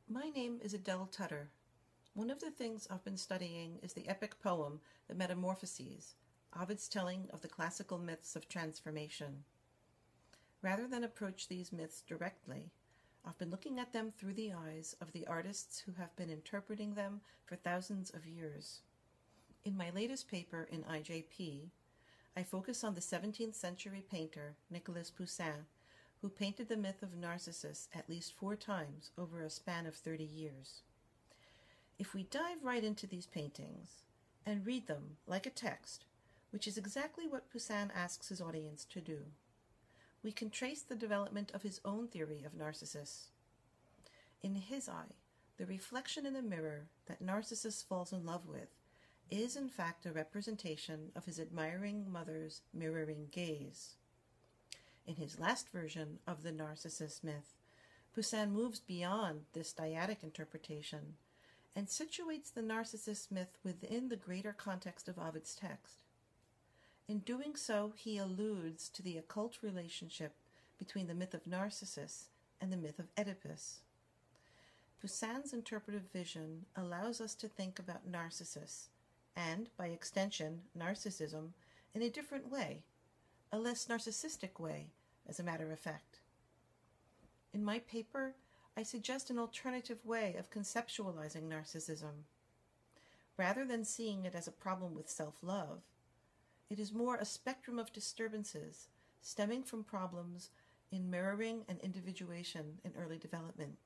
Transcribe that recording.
My name is Adele Tutter. One of the things I've been studying is the epic poem, The Metamorphoses, Ovid's telling of the classical myths of transformation. Rather than approach these myths directly, I've been looking at them through the eyes of the artists who have been interpreting them for thousands of years. In my latest paper in IJP, I focus on the 17th century painter Nicolas Poussin, who painted the myth of Narcissus at least 4 times over a span of 30 years. If we dive right into these paintings and read them like a text, which is exactly what Poussin asks his audience to do, we can trace the development of his own theory of Narcissus. In his eye, the reflection in the mirror that Narcissus falls in love with is in fact a representation of his admiring mother's mirroring gaze. In his last version of the Narcissus myth, Poussin moves beyond this dyadic interpretation and situates the Narcissus myth within the greater context of Ovid's text. In doing so, he alludes to the occult relationship between the myth of Narcissus and the myth of Oedipus. Poussin's interpretive vision allows us to think about Narcissus, and, by extension, narcissism, in a different way, a less narcissistic way, as a matter of fact. In my paper, I suggest an alternative way of conceptualizing narcissism. Rather than seeing it as a problem with self-love, it is more a spectrum of disturbances stemming from problems in mirroring and individuation in early development.